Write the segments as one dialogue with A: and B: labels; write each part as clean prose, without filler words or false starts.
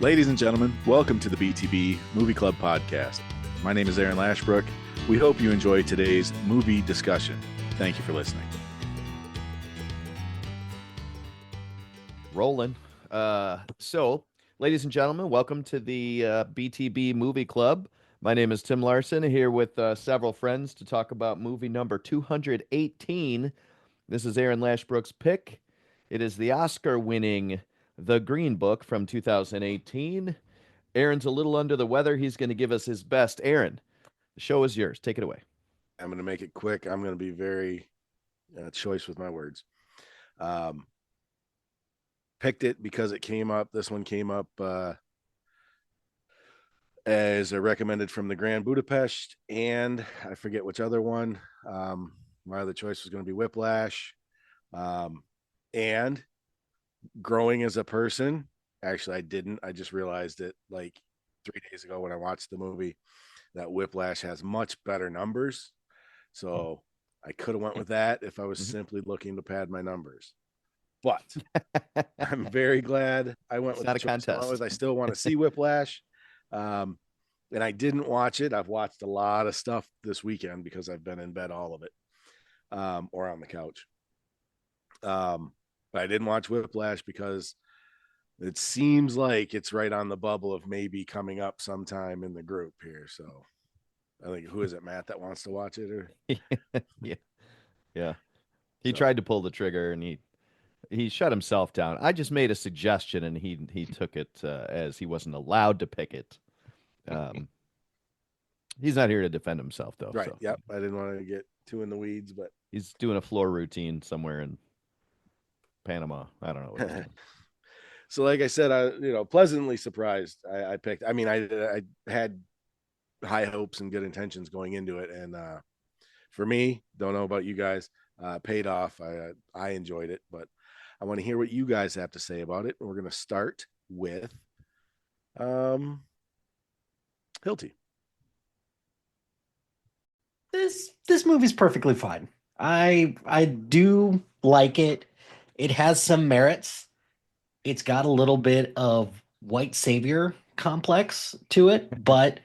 A: Ladies and gentlemen, welcome to the BTB Movie Club podcast. My name is Aaron Lashbrook. We hope you enjoy today's movie discussion. Thank you for listening.
B: Rolling. Ladies and gentlemen, welcome to the BTB Movie Club. My name is Tim Larson, here with several friends to talk about movie number 218. This is Aaron Lashbrook's pick. It is the Oscar-winning The Green Book from 2018. Aaron's a little under the weather. He's going to give us his best. Aaron, the show is yours. Take it away.
A: I'm going to make it quick. I'm going to be very choice with my words. Picked it because it came up. This one came up as a recommended from the Grand Budapest, and I forget which other one. My other choice was going to be Whiplash. And growing as a person, actually, I didn't. I just realized it like 3 days ago when I watched the movie that Whiplash has much better numbers. So I could have went with that if I was simply looking to pad my numbers. But I'm very glad I went with
B: not a contest.
A: I still want to see Whiplash. And I didn't watch it. I've watched a lot of stuff this weekend because I've been in bed all of it, or on the couch. But I didn't watch Whiplash because it seems like it's right on the bubble of maybe coming up sometime in the group here. So I think, who is it, Matt, that wants to watch it? Or
B: yeah. He tried to pull the trigger and he shut himself down. I just made a suggestion and he took it as he wasn't allowed to pick it. He's not here to defend himself, though.
A: Right.
B: So.
A: Yep. I didn't want to get too in the weeds, but
B: he's doing a floor routine somewhere in Panama. I don't know what he's doing.
A: So, like I said, I pleasantly surprised. I picked. I mean, I had high hopes and good intentions going into it, and for me, don't know about you guys, paid off. I enjoyed it, but I want to hear what you guys have to say about it. And we're going to start with Hilty.
C: This movie's perfectly fine. I do like it. It has some merits. It's got a little bit of white savior complex to it, but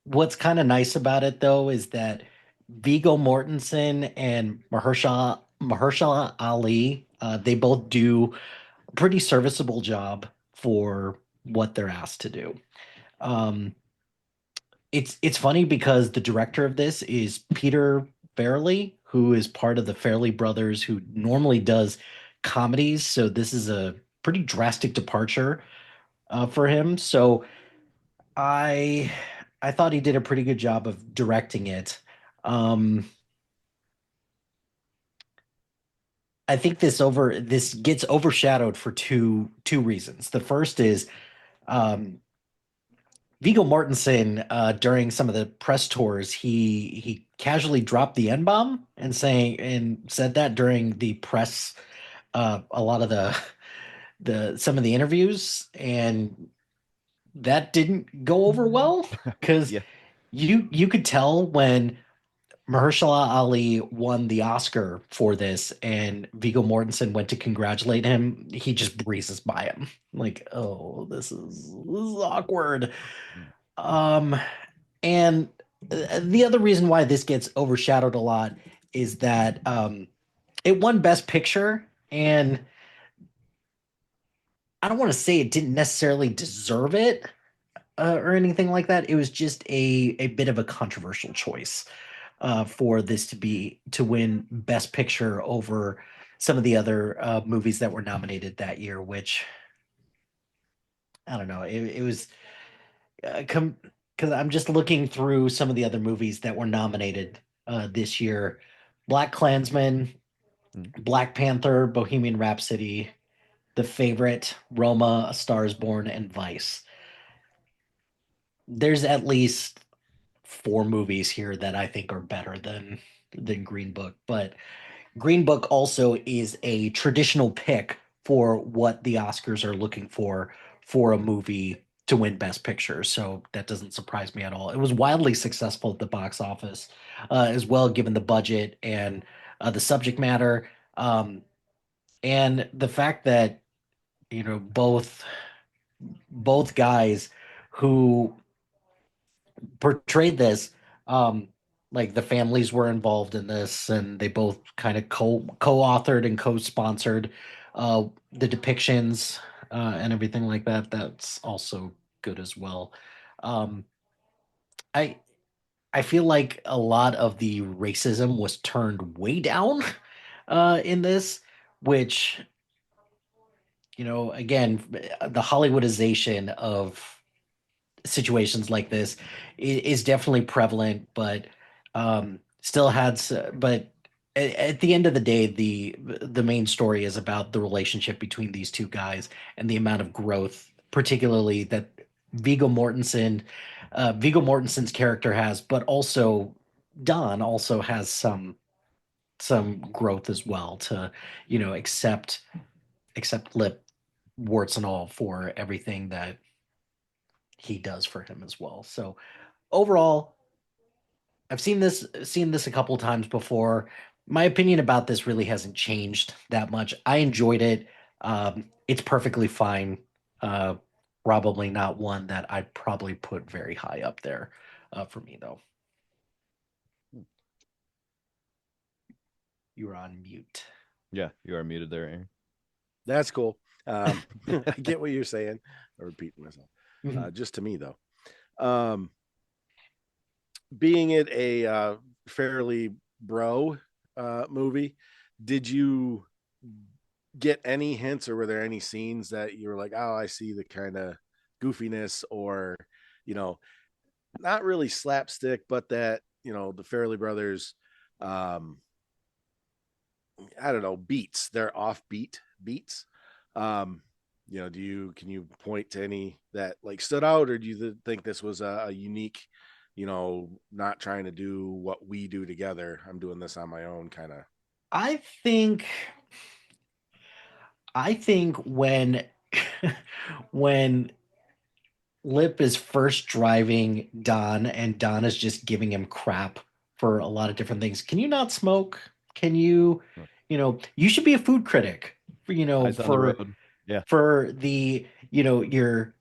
C: what's kind of nice about it though is that Viggo Mortensen and Mahershala Ali, they both do a pretty serviceable job for what they're asked to do. It's funny because the director of this is Peter Farrelly, who is part of the Farrelly brothers, who normally does comedies. So this is a pretty drastic departure for him. So I I thought he did a pretty good job of directing it. I think this gets overshadowed for two reasons. The first is Viggo Mortensen, during some of the press tours, he casually dropped the N bomb and said that during the press, a lot of the some of the interviews, and that didn't go over well because
B: Yeah.
C: you could tell when Mahershala Ali won the Oscar for this, and Viggo Mortensen went to congratulate him. He just breezes by him, like, "Oh, this is awkward." And the other reason why this gets overshadowed a lot is that it won Best Picture, and I don't want to say it didn't necessarily deserve it or anything like that. It was just a bit of a controversial choice for this to win Best Picture over some of the other movies that were nominated that year, which I don't know. It was because I'm just looking through some of the other movies that were nominated this year: Black Klansman, Black Panther, Bohemian Rhapsody, The Favorite, Roma, A Star Is Born, and Vice. There's at least 4 movies here that I think are better than Green Book, but Green Book also is a traditional pick for what the Oscars are looking for a movie to win Best Picture. So that doesn't surprise me at all. It was wildly successful at the box office as well, given the budget and the subject matter, and the fact that both both guys who portrayed this. Um, like the families were involved in this, and they both kind of co-authored and co-sponsored the depictions and everything like that. That's also good as well. Um, I I feel like a lot of the racism was turned way down in this, which again, the Hollywoodization of situations like this is definitely prevalent, but still had. But at the end of the day, the main story is about the relationship between these two guys and the amount of growth, particularly that Viggo Mortensen's character has, but also Don also has some growth as well to accept Lip, warts and all, for everything that he does for him as well. So overall, I've seen this a couple times before. My opinion about this really hasn't changed that much. I enjoyed it. It's perfectly fine. Uh, Probably not one that I'd probably put very high up there for me, though. You were on mute.
B: Yeah, you are muted there, Aaron.
A: That's cool. I get what you're saying. I'm repeating myself.
C: Mhm.
A: Just to me though, um, being it a fairly bro movie, did you get any hints, or were there any scenes that you were like, oh, I see the kind of goofiness, or you know, not really slapstick, but that the Fairley Brothers, um, I don't know, beats. They're offbeat beats. Um, can you point to any that like stood out, or do you think this was a unique, not trying to do what we do together? I'm doing this on my own, kind of.
C: I think I think when when Lip is first driving Don and Don is just giving him crap for a lot of different things. Can you not smoke? Can you, you should be a food critic for,
B: Eyes on the road. Yeah,
C: your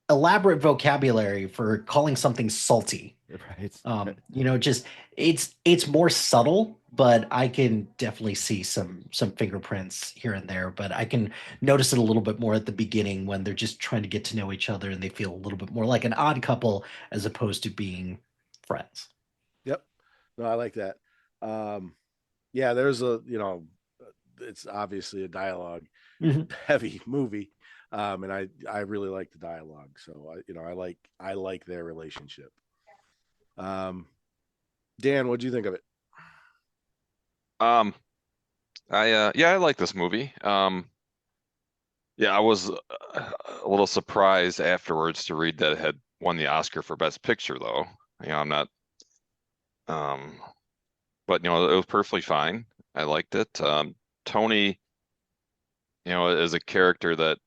C: elaborate vocabulary for calling something salty.
B: right. Right.
C: Just it's more subtle, but I can definitely see some fingerprints here and there. But I can notice it a little bit more at the beginning when they're just trying to get to know each other and they feel a little bit more like an odd couple as opposed to being friends.
A: Yep. No, I like that. Um, yeah, there's it's obviously a dialogue
C: Mhm.
A: heavy movie, and I really like the dialogue. So I like their relationship. Um, Dan, what do you think of it?
D: Um, yeah, I like this movie. Yeah, I was a little surprised afterwards to read that it had won the Oscar for Best Picture, though. I'm not, um, but it was perfectly fine. I liked it. Tony, is a character that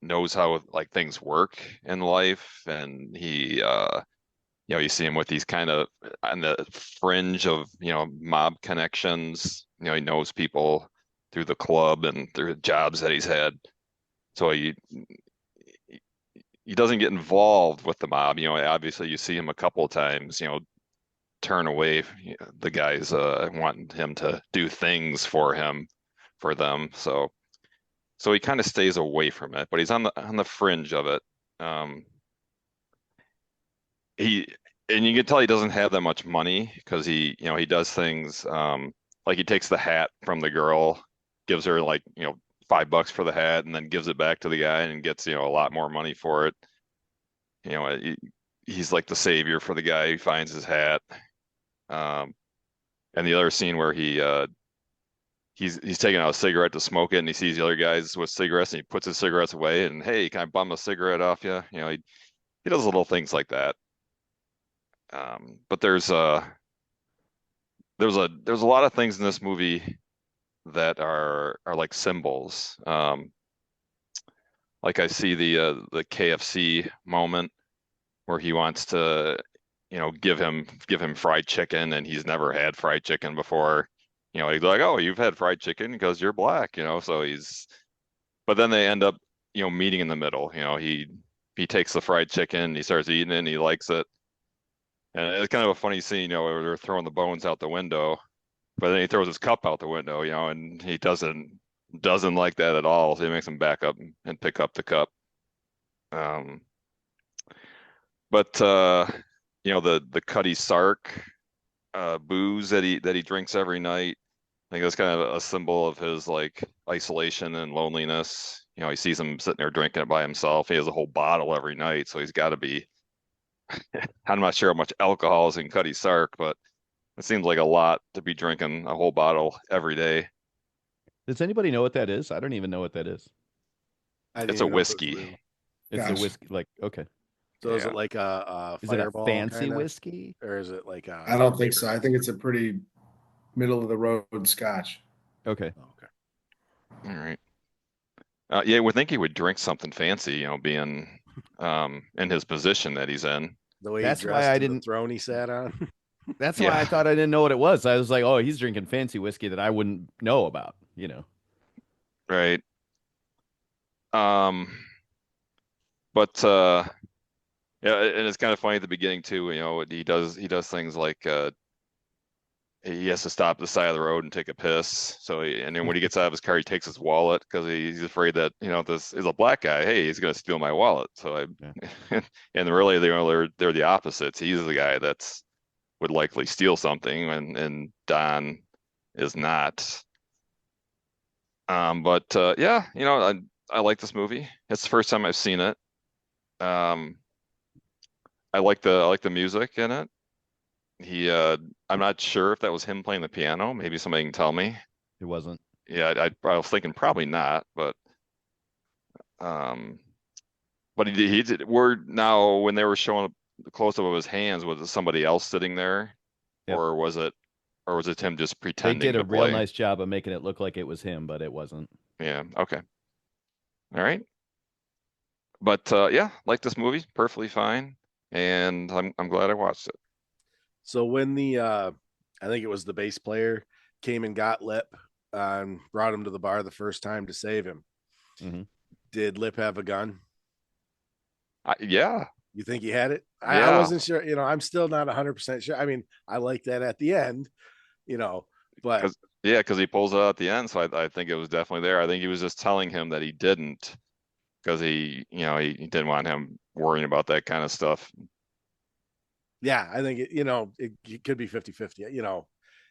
D: knows how like things work in life, and you see him with these kind of on the fringe of, mob connections. He knows people through the club and through jobs that he's had. So he doesn't get involved with the mob. Obviously you see him a couple of times, turn away the guys wanting him to do things for him, for them. So he kind of stays away from it, but he's on the fringe of it. Um, he and you can tell he doesn't have that much money because he does things like he takes the hat from the girl, gives her like $5 for the hat, and then gives it back to the guy and gets a lot more money for it. You know he's like the savior for the guy who finds his hat. Um, and the other scene where he's taking out a cigarette to smoke it, and he sees the other guys with cigarettes, and he puts his cigarettes away, and hey, can I bum a cigarette off you? He does little things like that. But there's a lot of things in this movie that are like symbols. Like I see the KFC moment where he wants to, give him fried chicken, and he's never had fried chicken before. He's like, oh, you've had fried chicken because you're black, so but then they end up meeting in the middle. He takes the fried chicken, he starts eating it, and he likes it. And it's kind of a funny scene, where they're throwing the bones out the window, but then he throws his cup out the window, and he doesn't like that at all. So he makes him back up and pick up the cup. Um, but the Cutty Sark booze that he drinks every night. I think that's kind of a symbol of his like isolation and loneliness. He sees him sitting there drinking it by himself. He has a whole bottle every night, so he's got to be. I'm not sure how much alcohol is in Cutty Sark, but it seems like a lot to be drinking a whole bottle every day.
B: Does anybody know what that is? I don't even know what that is.
A: I didn't
D: It's a
A: even know if it was
D: whiskey.
A: real.
B: It's a
E: Gotcha.
B: whiskey. Like, okay.
A: So is
D: Yeah.
A: it like a
B: Is it a
A: fireball
B: fancy
A: kinda?
B: whiskey?
A: Or is it like
E: I don't think so. I think it's a pretty middle of the road scotch.
B: Okay.
A: Oh, okay.
D: All right. Yeah, I would think he would drink something fancy, being in his position that he's in.
A: The way
B: That's
A: he
B: why
A: dressed
B: I
A: and the
B: didn't-
A: throne he sat on.
B: That's
D: Yeah.
B: why I thought I didn't know what it was. I was like, oh, he's drinking fancy whiskey that I wouldn't know about,
D: Right. Um, but yeah, and it's kind of funny at the beginning too. He does things like he has to stop at the side of the road and take a piss. And then when he gets out of his car, he takes his wallet because he's afraid that this is a black guy. Hey, he's gonna steal my wallet. And really they're the opposites. He's the guy that's would likely steal something, and Don is not. But yeah, I like this movie. It's the first time I've seen it. Um, I like the music in it. I'm not sure if that was him playing the piano. Maybe somebody can tell me.
B: It wasn't.
D: Yeah, I was thinking probably not, um, but he did. We're now when they were showing the close up of his hands, was it somebody else sitting there,
B: Yep.
D: or was it him just
B: They
D: pretending
B: did a
D: to
B: real
D: play?
B: nice job of making it look like it was him, but it wasn't.
D: Yeah. Okay. All right. But yeah, like this movie, perfectly fine, and I'm glad I watched it.
A: So when I think it was the bass player came and got Lip and brought him to the bar the first time to save him.
B: Mhm.
A: Did Lip have a gun?
D: Yeah.
A: You think he had it? I
D: Yeah.
A: wasn't sure. I'm still not 100% sure. I mean, I like that at the end, but
D: Because he pulls it out at the end, so I think it was definitely there. I think he was just telling him that he didn't, because he didn't want him worrying about that kind of stuff.
A: yeah, I think it could be 50-50.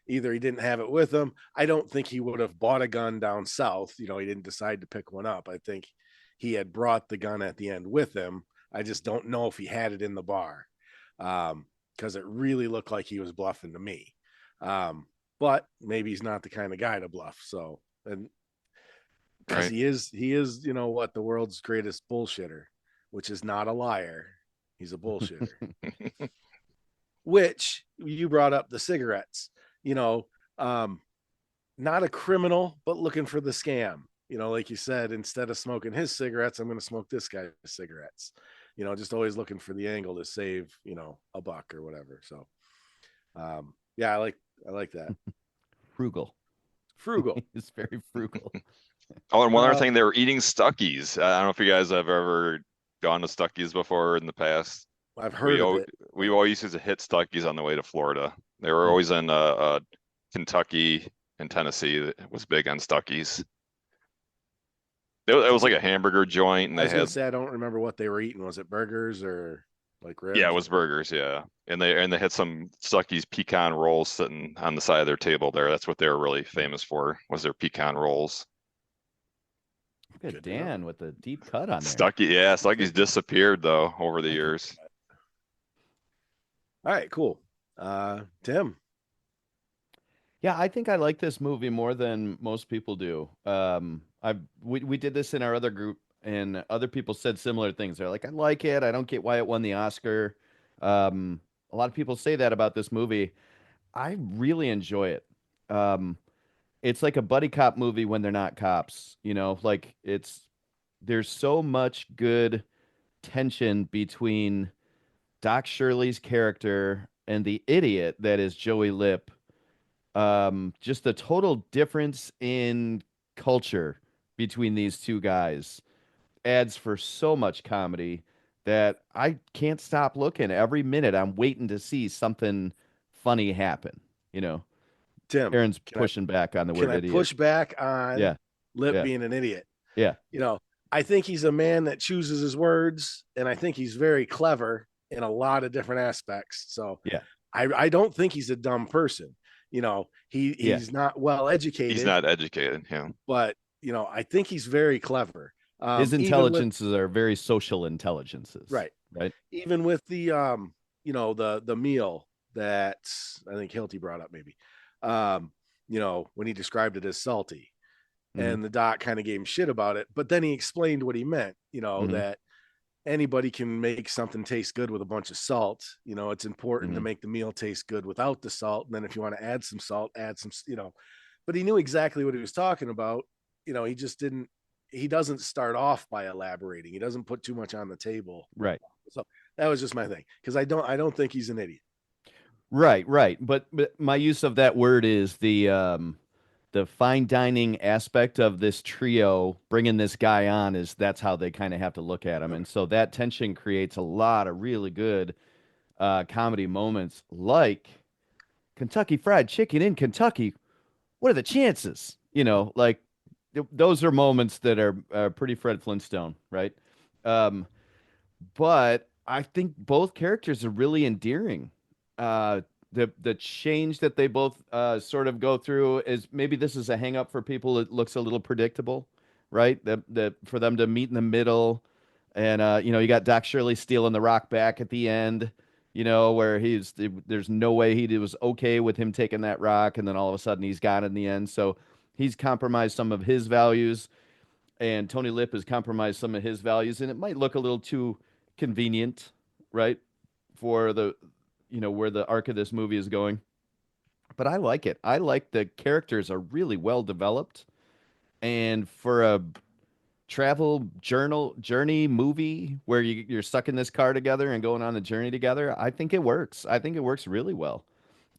A: Either he didn't have it with him. I don't think he would have bought a gun down south. He didn't decide to pick one up. I think he had brought the gun at the end with him. I just don't know if he had it in the bar, because it really looked like he was bluffing to me. But maybe he's not the kind of guy to bluff. So, and because
D: Right.
A: he is, the world's greatest bullshitter, which is not a liar. He's a bullshitter. Which you brought up the cigarettes, not a criminal, but looking for the scam. Like you said, instead of smoking his cigarettes, I'm going to smoke this guy's cigarettes. Just always looking for the angle to save, a buck or whatever. So, yeah, I like that.
B: Frugal. It's very frugal.
D: Oh, and one other thing, they were eating Stuckies. I don't know if you guys have ever gone to Stuckies before in the past.
A: I've heard of it.
D: We always used to hit Stuckies on the way to Florida. They were always in Kentucky and Tennessee. That was big on Stuckies. It was like a hamburger joint, and
A: I
D: they
A: was gonna
D: had
A: say I don't remember what they were eating. Was it burgers or like ribs?
D: yeah, it was burgers, yeah, and they had some Stuckies pecan rolls sitting on the side of their table there. That's what they were really famous for, was their pecan rolls.
B: Look at
A: Good to know.
B: Dan with the deep cut on there.
D: Stuckies disappeared though over the years.
A: All right, cool. Tim.
B: Yeah, I think I like this movie more than most people do. We did this in our other group, and other people said similar things. They're like, I like it. I don't get why it won the Oscar. A lot of people say that about this movie. I really enjoy it. It's like a buddy cop movie when they're not cops. Like there's so much good tension between Doc Shirley's character and the idiot that is Joey Lip. Just the total difference in culture between these two guys. adds for so much comedy that I can't stop looking. Every minute I'm waiting to see something funny happen. You know,
A: Tim,
B: Aaron's pushing back on the
A: can
B: word
A: I
B: idiot.
A: push back on
B: Yeah,
A: Lip
B: yeah,
A: being an idiot?
B: yeah.
A: You know, I think he's a man that chooses his words, and I think he's very clever in a lot of different aspects. So
B: Yeah.
A: I don't think he's a dumb person. You know,
B: Yeah.
A: he's not well
D: He's
A: educated,
D: not educated. Yeah.
A: but I think he's very clever.
B: His
A: Even with
B: intelligences are very social intelligences,
A: right,
B: right?
A: even with the the meal that I think Hilty brought up, maybe, when he described it as salty,
B: Hmm.
A: and the doc kind of gave him shit about it, but then he explained what he meant.
B: Hmm.
A: That anybody can make something taste good with a bunch of salt. It's important to
B: Hmm.
A: make the meal taste good without the salt. And then if you want to add some salt, add some, but he knew exactly what he was talking about. He just didn't, he doesn't start off by elaborating. He doesn't put too much on the table.
B: Right.
A: So that was just my thing. Cause I don't think he's an idiot.
B: Right, right. But my use of that word is the fine dining aspect of this trio bringing this guy on is that's how they kind of have to look at him.
A: Okay.
B: And so that tension creates a lot of really good comedy moments like Kentucky Fried Chicken in Kentucky. What are the chances? Like those are moments that are pretty Fred Flintstone, right? Um, but I think both characters are really endearing. The change that they both sort of go through is maybe this is a hang up for people. It looks a little predictable, right? That for them to meet in the middle, and you got Doc Shirley stealing the rock back at the end. Where there's no way he was okay with him taking that rock, and then all of a sudden he's got it in the end. So he's compromised some of his values, and Tony Lip has compromised some of his values, and it might look a little too convenient, right, for the where the arc of this movie is going. But I like it. I like the characters are really well developed, and for a travel journey movie where you're stuck in this car together and going on the journey together, I think it works. I think it works really well.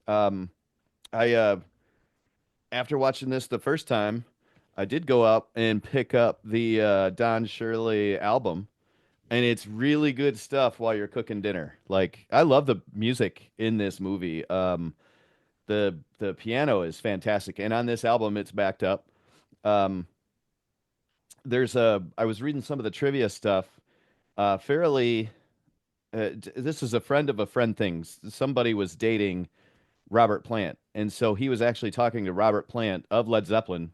B: Um, I After watching this the first time, I did go out and pick up the Don Shirley album, and it's really good stuff while you're cooking dinner. Like I love the music in this movie. The piano is fantastic, and on this album, it's backed up. Um, I was reading some of the trivia stuff. Fairly, this is a friend of a friend things. Somebody was dating Robert Plant, and so he was actually talking to Robert Plant of Led Zeppelin,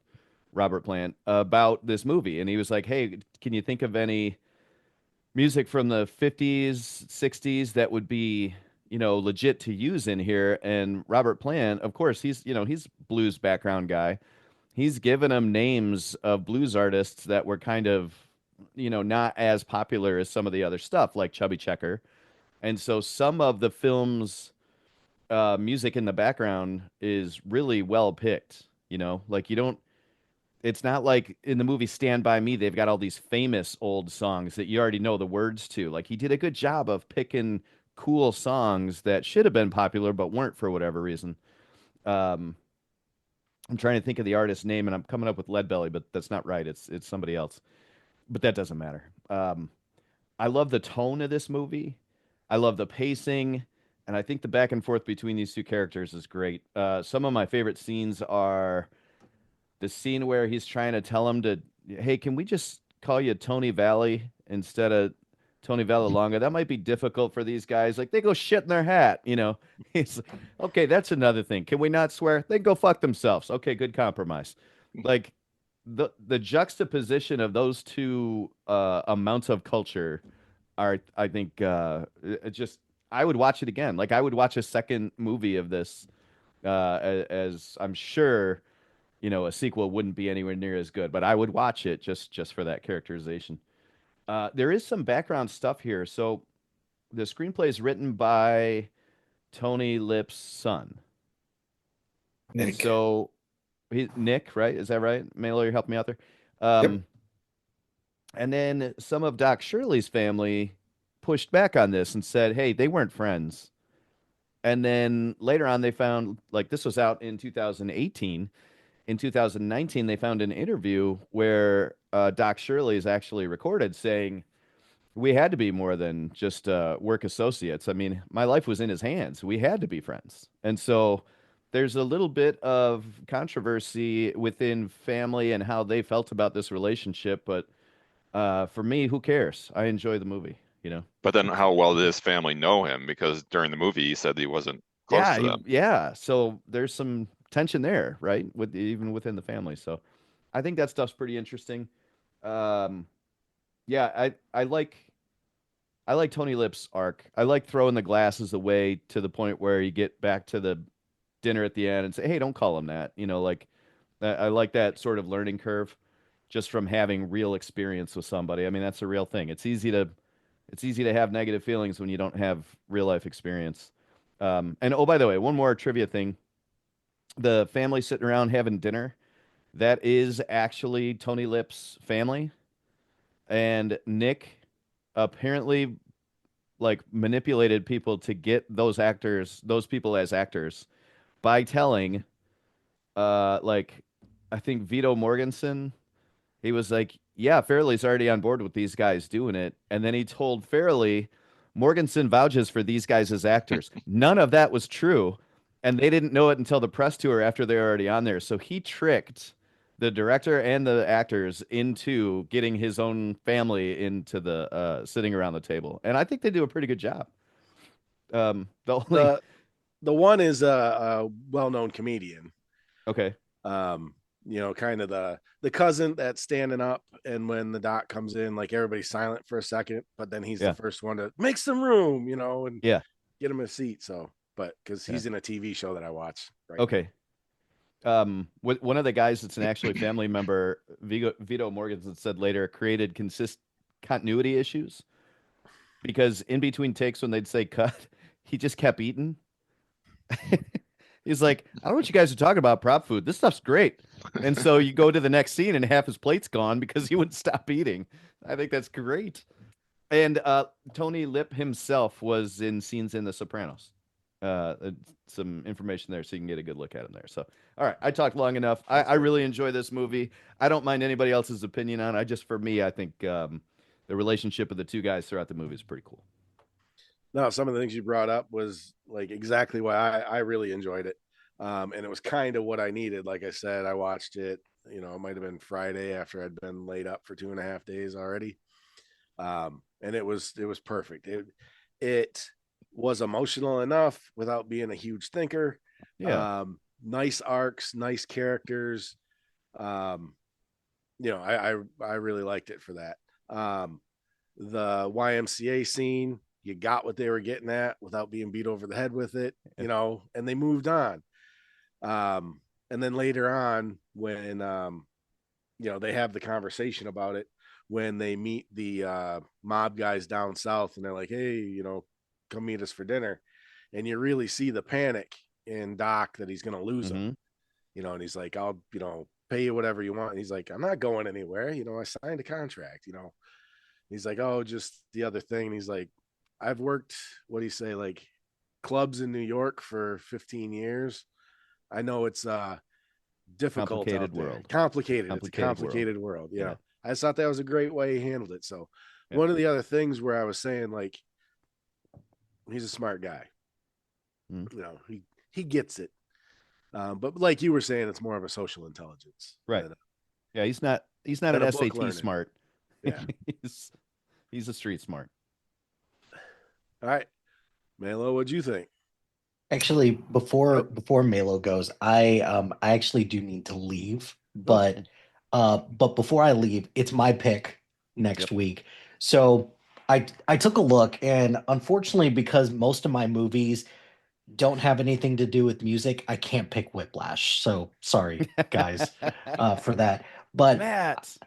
B: Robert Plant, about this movie, and he was like, "Hey, can you think of any music from the 50s, 60s that would be, legit to use in here?" And Robert Plant, of course, he's blues background guy. He's given him names of blues artists that were kind of, not as popular as some of the other stuff, like Chubby Checker. And so some of the film's music in the background is really well picked. Like you don't it's not like in the movie Stand By Me, they've got all these famous old songs that you already know the words to. Like he did a good job of picking cool songs that should have been popular but weren't for whatever reason. Um, I'm trying to think of the artist's name and I'm coming up with Leadbelly, but that's not right. It's somebody else. But that doesn't matter. I love the tone of this movie. I love the pacing, and I think the back and forth between these two characters is great. Some of my favorite scenes are the scene where he's trying to tell him to, hey, can we just call you Tony Valley instead of Tony Vallelonga? That might be difficult for these guys. Like they go shit in their hat. He's like, okay, that's another thing. Can we not swear? They go fuck themselves. Okay, good compromise. Like the juxtaposition of those two amounts of culture are, I think, it just I would watch it again. Like I would watch a second movie of this, as I'm sure a sequel wouldn't be anywhere near as good, but I would watch it just for that characterization. There is some background stuff here. So the screenplay is written by Tony Lip's son, and
E: Nick.
B: so Nick, right? Is that right? Mailer, you help me out there.
E: Yep.
B: And then some of Doc Shirley's family pushed back on this and said, "Hey, they weren't friends." And then later on, they found like this was out in 2018. in 2019, they found an interview where Doc Shirley is actually recorded saying, we had to be more than just work associates. I mean, my life was in his hands. We had to be friends. And so there's a little bit of controversy within family and how they felt about this relationship. But for me, who cares? I enjoy the movie, you know?
D: But then how well did his family know him? Because during the movie, he said he wasn't close
B: Yeah,
D: to them.
B: yeah. So there's some tension there, right? With even within the family. So I think that stuff's pretty interesting. Um, yeah, I like Tony Lip's arc. I like throwing the glasses away to the point where you get back to the dinner at the end and say, "Hey, don't call him that." You know, like I like that sort of learning curve just from having real experience with somebody. I mean, that's a real thing. It's easy to have negative feelings when you don't have real life experience. And oh, by the way, one more trivia thing. The family sitting around having dinner, that is actually Tony Lip's family. And Nick apparently like manipulated people to get those people as actors by telling like I think Vito Morganson, he was like, yeah, Farrelly's already on board with these guys doing it. And then he told Farrelly, Morganson vouches for these guys as actors. None of that was true. And they didn't know it until the press tour after they were already on there. So he tricked the director and the actors into getting his own family into the sitting around the table. And I think they do a pretty good job. The only
A: The the one is a well-known comedian.
B: okay.
A: You know, kind of the cousin that's standing up, and when the doc comes in, like everybody's silent for a second, but then he's
B: Yeah.
A: the first one to make some room, you know, and
B: Yeah.
A: get him a seat. So, but because
B: Yeah.
A: he's in a TV show that I watch right
B: Okay. One of the guys that's an actually family member, Vito Morganson said later, created continuity issues because in between takes when they'd say cut, he just kept eating. He's like, I don't know what you guys are talking about, prop food. This stuff's great. And so you go to the next scene and half his plate's gone because he wouldn't stop eating. I think that's great. And Tony Lip himself was in scenes in The Sopranos. Some information there so you can get a good look at him there. So, all right, I talked long enough. I really enjoy this movie. I don't mind anybody else's opinion on it. For me, I think the relationship of the two guys throughout the movie is pretty cool.
A: No, some of the things you brought up was like exactly why I really enjoyed it. And it was kind of what I needed. Like I said, I watched it, you know, it might have been Friday after I'd been laid up for 2.5 days already. And it was perfect. It was emotional enough without being a huge thinker.
B: Yeah.
A: Nice arcs, nice characters. Um, you know, I really liked it for that. The YMCA scene, you got what they were getting at without being beat over the head with it, you know, and they moved on. And then later on, when you know, they have the conversation about it when they meet the mob guys down south, and they're like, "Hey, you know, come meet us for dinner," and you really see the panic in Doc that he's going to lose him,
B: Mm-hmm.
A: you know, and he's like, "I'll, you know, pay you whatever you want." And he's like, "I'm not going anywhere, you know, I signed a contract, you know." He's like, "Oh, just the other thing." And he's like, "I've worked, what do you say, like clubs in New York for 15 years. I know it's difficult
B: Complicated
A: out there.
B: world.
A: Complicated. It's a
B: Complicated world.
A: complicated world. You
B: Yeah.
A: know, I just thought that was a great way he handled it. So
B: Yeah.
A: one of the other things where I was saying, like, he's a smart guy.
B: Mhm.
A: You know, he gets it. But like you were saying, it's more of a social intelligence.
B: Right.
A: Than
B: Yeah, he's not an
A: a book
B: SAT
A: learner.
B: smart.
A: Yeah.
B: He's a street smart.
A: All right. Melo, what'd you think?
C: Actually, before
A: Oh,
C: before Melo goes, I actually do need to leave,
B: Oh,
C: but before I leave, it's my pick next
B: yep.
C: week. So I took a look, and unfortunately, because most of my movies don't have anything to do with music, I can't pick Whiplash. So sorry, guys, for that. But
B: Matt.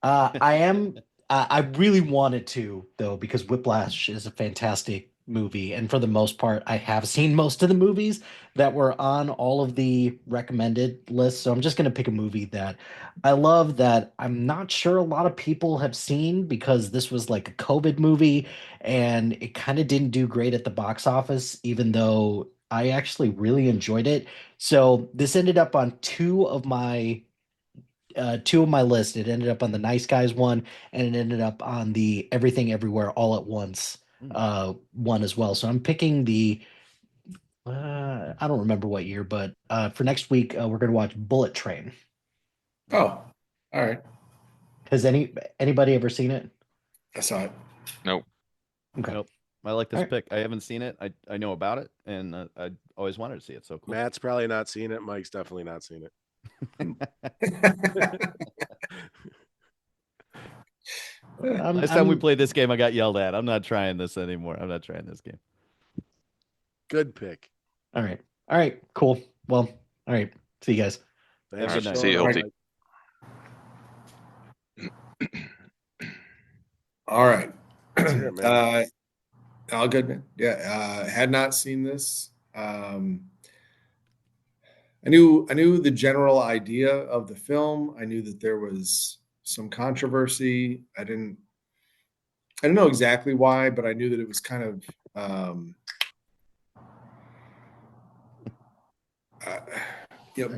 C: I am. I really wanted to though because Whiplash is a fantastic movie, and for the most part, I have seen most of the movies that were on all of the recommended lists. So I'm just going to pick a movie that I love that I'm not sure a lot of people have seen because this was like a COVID movie, and it kind of didn't do great at the box office, even though I actually really enjoyed it. So this ended up on two of my list. It ended up on the Nice Guys one, and it ended up on the Everything Everywhere All at Once one as well. So I'm picking the I don't remember what year, but for next week we're going to watch Bullet Train.
E: Oh, all right.
C: Has anybody ever seen it?
E: I saw it.
D: Nope.
C: Okay.
B: Nope. I like this
C: All right.
B: pick. I haven't seen it. I know about it, and I always wanted to see it. So cool.
A: Matt's probably not seen it. Mike's definitely not seen it.
B: Last time we played this game, I got yelled at. I'm not trying this anymore. I'm not trying this game.
A: Good pick.
C: All right. All right. Cool. Well, all right. See you guys.
A: Thanks
B: Have a
A: for
B: good
D: See you,
A: showing up,
D: Hilty.
A: Mike.
E: All right.
A: Let's hear it, man.
E: All good, man. Yeah. Had not seen this. I knew the general idea of the film. I knew that there was some controversy. I didn't know exactly why, but I knew that it was kind of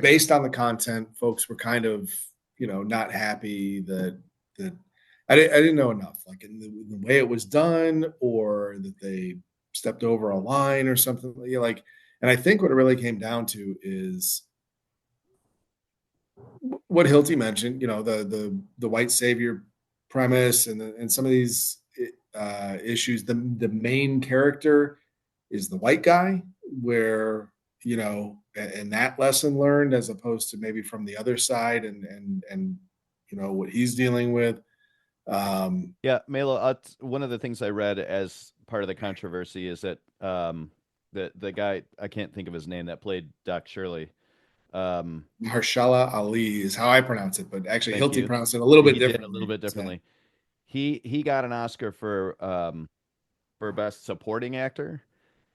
E: based on the content. Folks were kind of not happy that I didn't know enough, like in the way it was done, or that they stepped over a line or something like. And I think what it really came down to is what Hilty mentioned, the white savior premise, and some of these issues. The main character is the white guy, where and that lesson learned, as opposed to maybe from the other side, and what he's dealing with.
B: Yeah, Melo. One of the things I read as part of the controversy is that the guy, I can't think of his name, that played Doc Shirley.
E: Mahershala Ali is how I pronounce it, but actually
B: Thank
E: Hilty
B: you.
E: pronounced it a little bit
B: He did
E: differently.
B: a little bit
E: So,
B: differently. He got an Oscar for best supporting actor,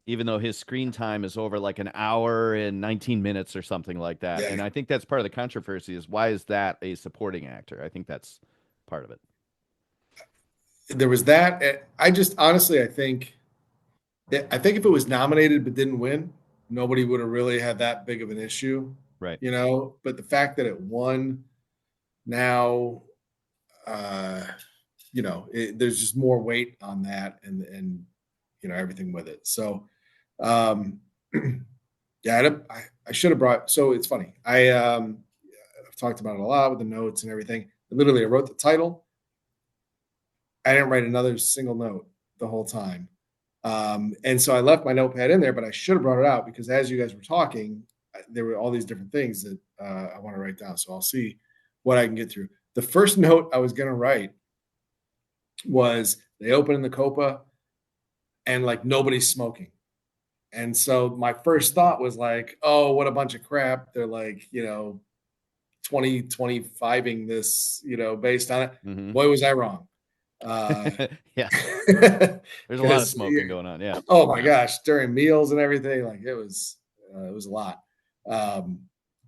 B: even though his screen time is over like an hour and 19 minutes or something like that.
E: Yeah.
B: And I think that's part of the controversy is why is that a supporting actor? I think that's part of it.
E: there was that. I just honestly, I think if it was nominated but didn't win, nobody would have really had that big of an issue,
B: Right.
E: But the fact that it won now, there's just more weight on that, and everything with it. So, yeah, I should have brought. So it's funny. I've talked about it a lot with the notes and everything. Literally, I wrote the title. I didn't write another single note the whole time. And so I left my notepad in there, but I should have brought it out, because as you guys were talking, there were all these different things that I want to write down. So I'll see what I can get through. The first note I was going to write was they open in the Copa and like nobody's smoking. And so my first thought was like, oh, what a bunch of crap. They're like, 2025ing this, based on it.
B: Mm-hmm.
E: Boy, was I wrong.
B: Yeah. There's a lot of
E: 'cause,
B: smoking going on. Yeah.
E: Oh my gosh, during meals and everything, like it was a lot.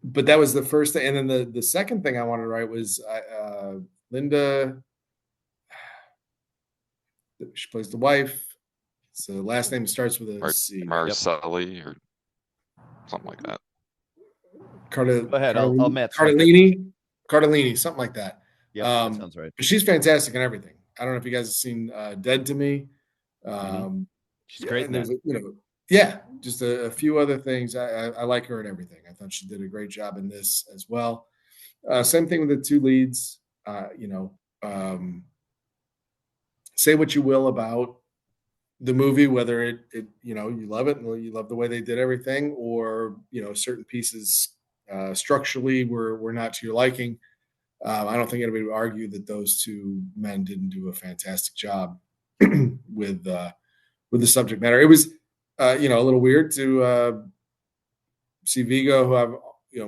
E: But that was the first thing, and then the second thing I wanted to write was Linda. She plays the wife. So the last name starts with a C.
D: Marcelli or something like that.
B: Go ahead. I'll match
E: Cardellini, something like that.
B: Yeah, that sounds right.
E: But she's fantastic in everything. I don't know if you guys have seen Dead to Me.
B: She's great in that.
E: Yeah, just a few other things. I like her in everything. I thought she did a great job in this as well. Same thing with the two leads. Say what you will about the movie, whether it you love it and you love the way they did everything, or certain pieces structurally were not to your liking. I don't think anybody would argue that those two men didn't do a fantastic job with the subject matter. It was a little weird to see Vigo, who have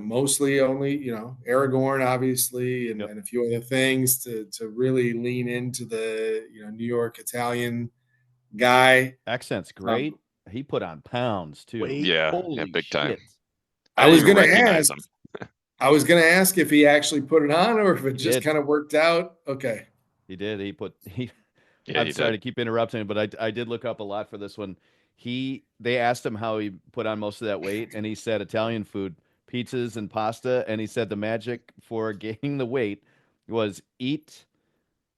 E: mostly only Aragorn, obviously, and a few other things, to really lean into the New York Italian guy.
B: Accent's great. He put on pounds too.
D: Yeah, big time.
E: I was going to
D: recognize him.
E: I was going to ask if he actually put it on, or if it just kind of worked out. Okay.
B: He did. I'm
D: he
B: sorry
D: did.
B: to keep interrupting, but I did look up a lot for this one. They asked him how he put on most of that weight, and he said Italian food, pizzas and pasta, and he said the magic for gaining the weight was eat,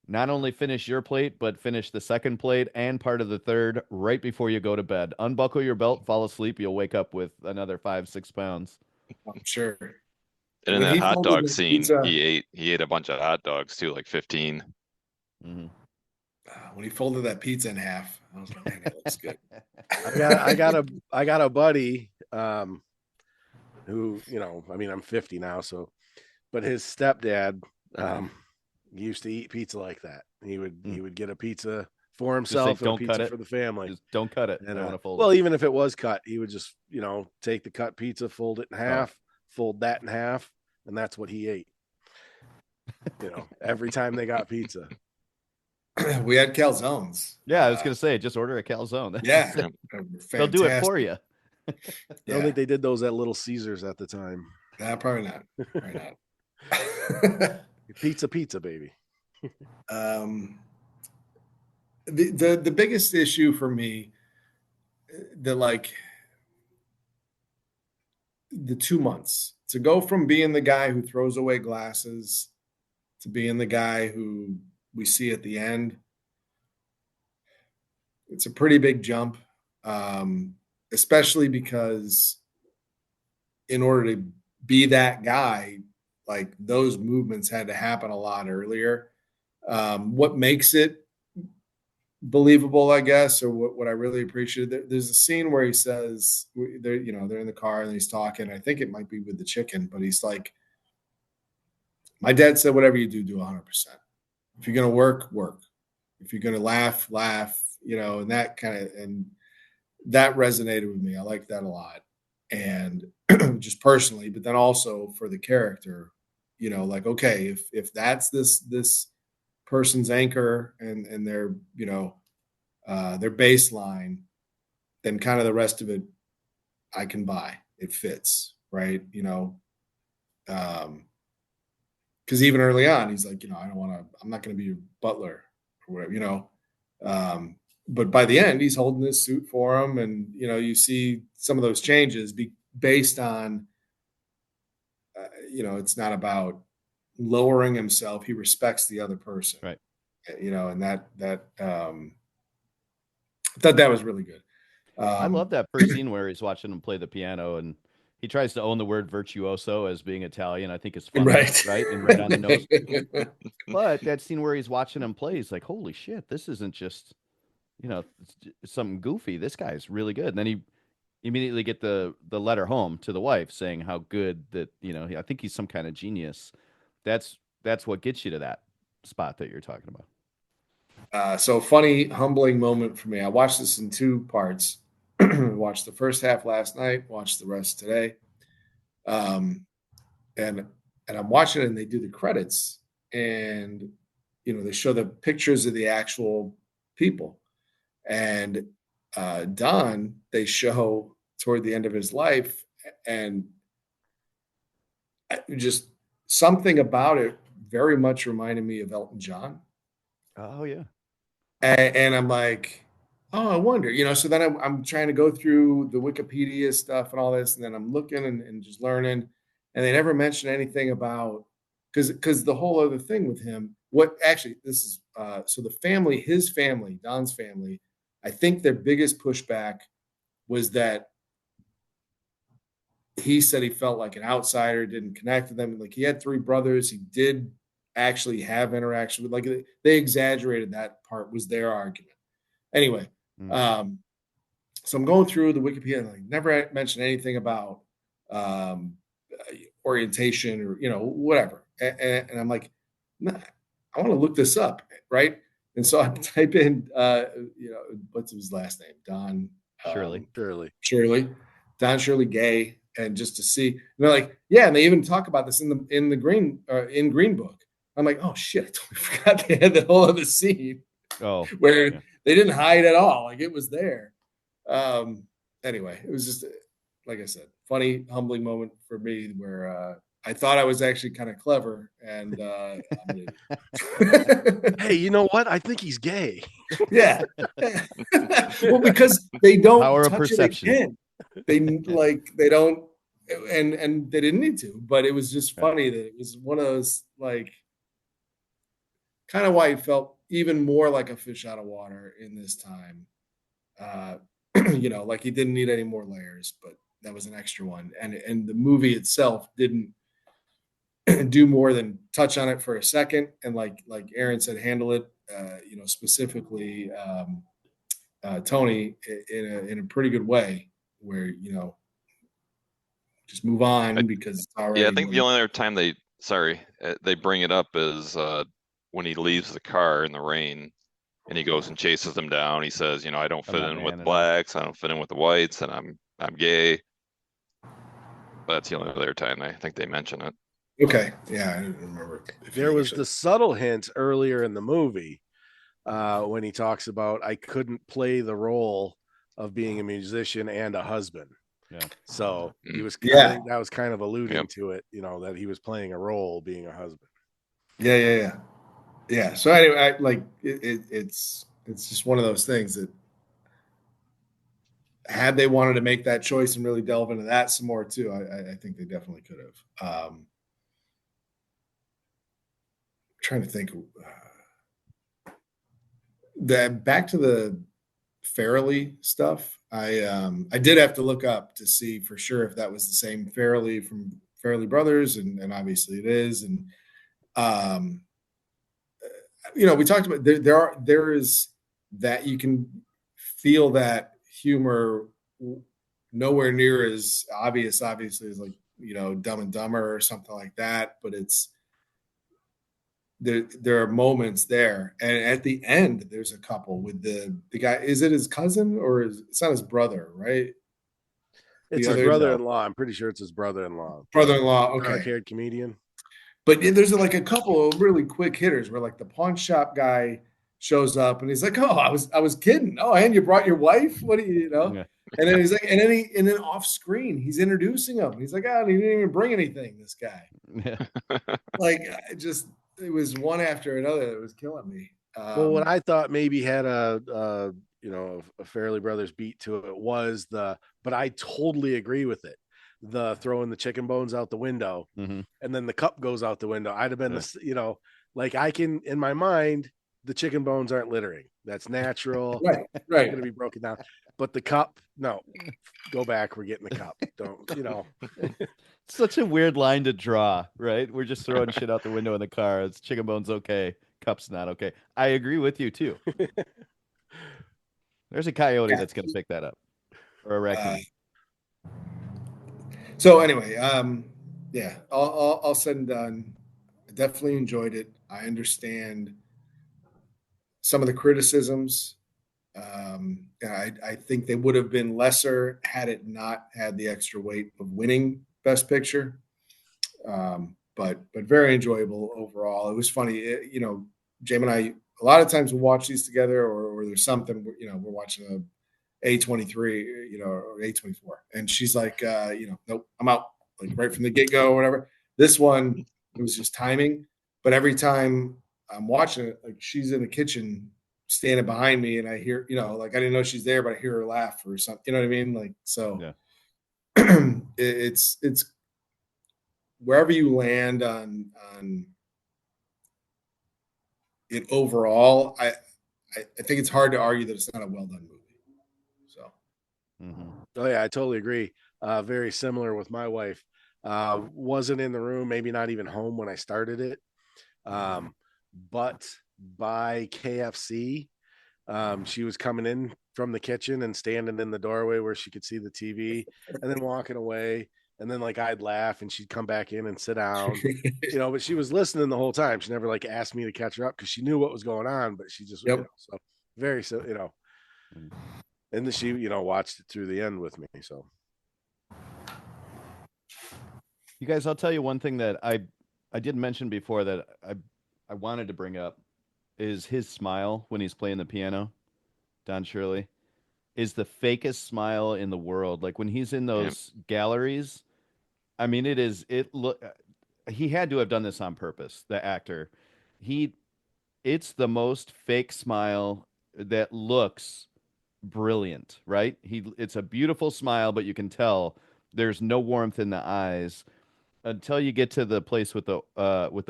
B: not only finish your plate, but finish the second plate and part of the third right before you go to bed. Unbuckle your belt, fall asleep, you'll wake up with another 5-6 pounds.
E: I'm sure.
D: And in
E: When
D: that
E: he
D: hot
E: folded
D: dog
E: the
D: scene,
E: pizza,
D: he ate a bunch of hot dogs too, like 15.
B: Mm-hmm.
E: when he folded that pizza in half, I was like, man, that looks good.
A: I got a buddy who, I mean, I'm 50 now, so but his stepdad used to eat pizza like that. He would get a pizza for
B: Just say,
A: himself and a
B: don't cut
A: pizza
B: it.
A: for the family.
B: Just don't cut it.
A: And
B: I want to fold
A: well,
B: it.
A: even if it was cut, he would just, take the cut pizza, fold it in half, fold that in half, and that's what he ate. Every time they got pizza.
E: We had calzones.
B: Yeah, I was going to say, just order a calzone.
E: Yeah,
B: They'll do it for you.
A: I don't think they did those at Little Caesars at the time.
E: Nah, probably not. Probably not.
A: Pizza, baby.
E: The biggest issue for me, the 2 months to go from being the guy who throws away glasses to being the guy who we see at the end. It's a pretty big jump, especially because in order to be that guy, like those movements had to happen a lot earlier. What makes it believable, I guess, or what I really appreciated, there's a scene where he says they're in the car and he's talking. I think it might be with the chicken, but he's like, my dad said, whatever you do 100%. If you're going to work, work. If you're going to laugh, laugh, and that and that resonated with me. I like that a lot. And just personally, but then also for the character, like, okay, if that's this person's anchor and their baseline, then kind of the rest of it I can buy. It fits, right? Because even early on, he's like, I'm not going to be your butler or whatever, but by the end, he's holding this suit for him, and you see some of those changes based on, it's not about lowering himself. He respects the other person,
B: right?
E: And that I thought that was really good.
B: I love that first scene where he's watching him play the piano and he tries to own the word virtuoso as being Italian. I think it's funny, right? And right on the nose. But that scene where he's watching him play, he's like, holy shit, this isn't just, something goofy. This guy's really good. And then he immediately get the letter home to the wife saying how good that, I think he's some kind of genius. That's what gets you to that spot that you're talking about.
E: So funny, humbling moment for me. I watched this in 2 parts. Watched the first half last night, watched the rest today. And I'm watching it and they do the credits and, they show the pictures of the actual people. And Don, they show toward the end of his life, and just something about it very much reminded me of Elton John.
B: Oh, yeah.
E: And I'm like, oh, I wonder, so then I'm trying to go through the Wikipedia stuff and all this, and then I'm looking and just learning, and they never mention anything about, because the whole other thing with him, this is, so the family, his family, Don's family, I think their biggest pushback was that he said he felt like an outsider, didn't connect to them. Like, he had 3 brothers. He did actually have interaction with, like, they exaggerated that part, was their argument. Anyway, so I'm going through the Wikipedia and I never mentioned anything about orientation or, whatever. And I'm like, nah, I want to look this up, right? And so I type in, what's his last name? Don
B: Shirley.
E: Don Shirley Gay, and just to see, and they're like, yeah, and they even talk about this in the Green Book. I'm like, oh shit, I totally forgot they had the whole other scene.
B: Oh,
E: where
B: yeah.
E: They didn't hide at all, like it was there. Anyway, it was just, like I said, funny, humbling moment for me where I thought I was actually kind of clever, and I'm an idiot.
A: Hey, you know what? I think he's gay.
E: Yeah. Well, because they don't
B: Power of
E: touch it
B: perception.
E: again. They they don't, and they didn't need to. But it was just
B: Right.
E: funny that it was one of those like kind of why it felt even more like a fish out of water in this time. Uh, like he didn't need any more layers, but that was an extra one, and the movie itself didn't do more than touch on it for a second, and like Aaron said, handle it, specifically Tony in a pretty good way, where just move
D: I,
E: on because it's
D: yeah, I
E: already
D: think the only other time they bring it up is when he leaves the car in the rain and he goes and chases them down. He says, I don't
B: I'm
D: fit
B: not
D: in
B: man
D: with
B: enough.
D: blacks, I don't fit in with the whites, and I'm gay. But that's the only other time I think they mention it.
E: okay. Yeah, I don't remember.
A: There was the subtle hint earlier in the movie when he talks about I couldn't play the role of being a musician and a husband.
B: Yeah.
A: So he was, I
E: Yeah.
A: think that was kind of alluding
D: Yep.
A: to it, that he was playing a role being a husband.
E: Yeah. So anyway, it's just one of those things that had they wanted to make that choice and really delve into that some more too, I think they definitely could have. Trying to think. That back to the Farrelly stuff. I did have to look up to see for sure if that was the same Farrelly from Farrelly Brothers, and obviously it is. And um, we talked about there is that you can feel that humor nowhere near as obvious, obviously, as like Dumb and Dumber or something like that, but it's there are moments there, and at the end there's a couple with the guy. Is it his cousin or it's not his brother, right?
A: It's
E: The
A: his
E: other
A: brother-in-law. I'm pretty sure it's his brother-in-law.
E: brother-in-law. Okay,
A: Dark-haired comedian.
E: but there's like a couple of really quick hitters where like the pawn shop guy shows up and he's like, "Oh, I was kidding. Oh, and you brought your wife? What do you know?"
B: Yeah.
E: And then he's like, and then off screen he's introducing him. He's like, "Oh, he didn't even bring anything. This guy."
B: Yeah.
E: Like, it was one after another that was killing me.
A: Well, what I thought maybe had a Fairley Brothers beat to it was but I totally agree with it. The throwing the chicken bones out the window,
B: Mhm.
A: and then the cup goes out the window. I'd have been
B: Yeah.
A: like I can in my mind, the chicken bones aren't littering. That's natural.
E: Right,
A: It's
E: right.
A: gonna be broken down. But the cup, no, go back. We're getting the cup. Don't
B: Such a weird line to draw, right? We're just throwing shit out the window in the car. It's chicken bones okay, cups not okay. I agree with you too. There's a coyote
E: Yeah.
B: that's gonna pick that up, or a raccoon.
E: So anyway, yeah, all said and done, I definitely enjoyed it. I understand some of the criticisms. I think they would have been lesser had it not had the extra weight of winning Best Picture. But very enjoyable overall. It was funny, Jim and I. A lot of times we watch these together, or there's something we're watching A23, or A24, and she's like, nope, I'm out, like right from the get go, or whatever. This one, it was just timing. But every time I'm watching it, like she's in the kitchen standing behind me, and I hear, like I didn't know she's there, but I hear her laugh or something. You know what I mean? Like so,
B: Yeah.
E: it's wherever you land on it overall. I think it's hard to argue that it's not a well done movie. So.
B: Mhm.
A: Oh yeah, I totally agree. Very similar with my wife. Wasn't in the room, maybe not even home when I started it. But by KFC, she was coming in from the kitchen and standing in the doorway where she could see the TV, and then walking away. And then like I'd laugh and she'd come back in and sit down, but she was listening the whole time. She never like asked me to catch her up because she knew what was going on, but she just,
E: Yep.
A: so very,
B: Mhm.
A: and then she, watched it through the end with me. So
B: You guys, I'll tell you one thing that I did mention before that I wanted to bring up is his smile when he's playing the piano. Don Shirley is the fakest smile in the world. Like when he's in
D: Yeah.
B: those galleries, I mean, it is. It look. he had to have done this on purpose. The actor, it's the most fake smile that looks brilliant, right? It's a beautiful smile, but you can tell there's no warmth in the eyes until you get to the place with the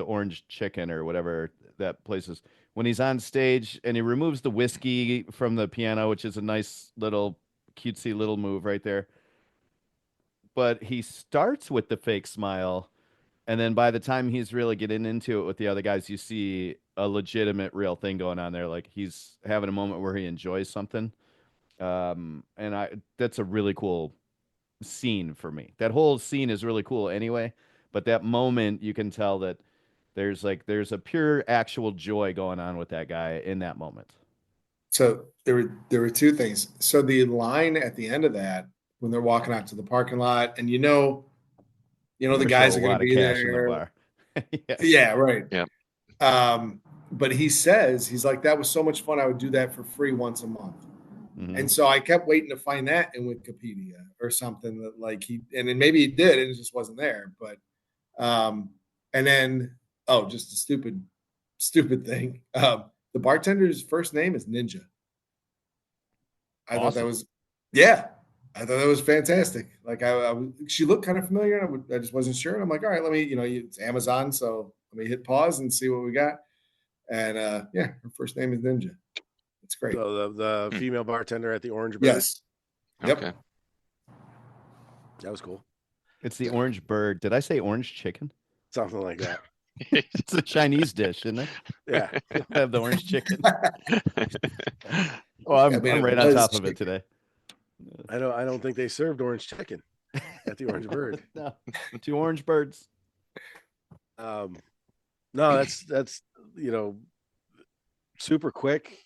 B: orange chicken or whatever that place is. When he's on stage and he removes the whiskey from the piano, which is a nice little cutesy little move right there. But he starts with the fake smile, and then by the time he's really getting into it with the other guys, you see a legitimate real thing going on there. Like he's having a moment where he enjoys something. And that's a really cool scene for me. That whole scene is really cool anyway, but that moment you can tell that there's a pure actual joy going on with that guy in that moment.
E: So there were two things. So the line at the end of that, when they're walking out to the parking lot, and the
B: Gonna
E: guys
B: throw
E: are
B: a
E: going to
B: lot of
E: be
B: cash in the
E: there.
B: bar. Yeah.
E: Yeah, right.
D: Yeah.
E: But he's like, that was so much fun. I would do that for free once a month.
B: Mhm.
E: And so I kept waiting to find that in Wikipedia or something that like and then maybe he did, and it just wasn't there. But and then just a stupid thing. The bartender's first name is Ninja. I thought that
B: Awesome.
E: was, yeah, I thought that was fantastic. Like she looked kind of familiar, and I just wasn't sure. And I'm like, all right, let me, it's Amazon, so let me hit pause and see what we got. And yeah, her first name is Ninja. It's great.
A: So the female bartender at the Orange Bird.
E: Yes. Yep.
D: Okay.
A: That was cool.
B: It's the orange bird. Did I say orange chicken?
A: Something like that.
B: It's a Chinese dish, isn't it?
A: Yeah.
B: They don't have the orange chicken. Oh,
E: I
B: I'm
E: mean, it
B: right on
E: was
B: top of it
E: chicken.
B: today.
A: I don't think they served orange chicken at the Orange Bird.
B: No, 2 orange birds.
A: No, that's super quick.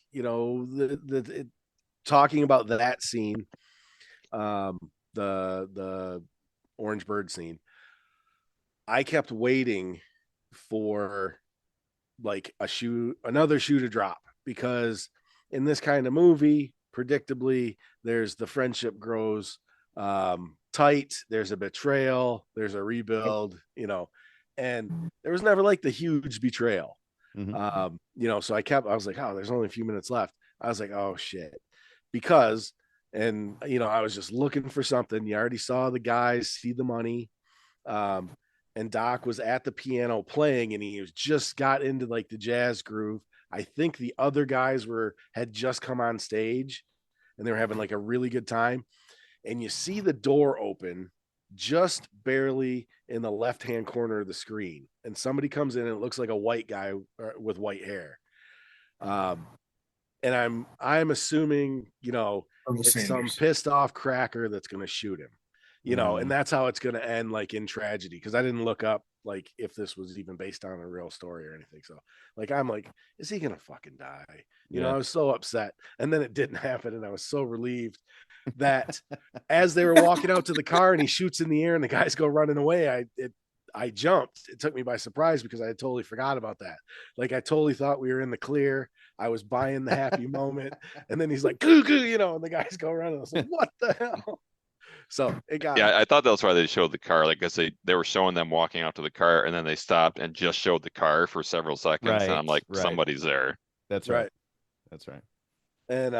A: Talking about that scene, the Orange Bird scene. I kept waiting for like another shoe to drop, because in this kind of movie, predictably, there's the friendship grows tight, there's a betrayal, there's a rebuild, and there was never like the huge betrayal.
B: Mhm.
A: So I was like, oh, there's only a few minutes left. I was like, oh shit. Because I was just looking for something. You already saw the guys see the money. Um, and Doc was at the piano playing, and he was just got into like the jazz groove. I think the other guys had just come on stage, and they were having like a really good time. And you see the door open just barely in the left-hand corner of the screen, and somebody comes in, and it looks like a white guy with white hair. And I'm assuming,
E: Colonel
A: it's some
E: Sanders.
A: pissed off cracker that's going to shoot him,
B: Mhm.
A: and that's how it's going to end, like in tragedy. Because I didn't look up like if this was even based on a real story or anything. So like, I'm like, is he going to fucking die?
B: Yeah.
A: I was so upset, and then it didn't happen, and I was so relieved that as they were walking out to the car and he shoots in the air and the guys go running away, I jumped. It took me by surprise because I had totally forgot about that. Like, I totally thought we were in the clear. I was buying the happy moment, and then he's like, "Goo goo," and the guys go running. I was like, "What the hell?" So it got me.
D: Yeah, I thought that was why they showed the car. Like, I guess they were showing them walking out to the car, and then they stopped and just showed the car for several seconds. And I'm like,
B: Right.
D: somebody's there.
B: That's right.
A: Right.
B: That's right.
A: And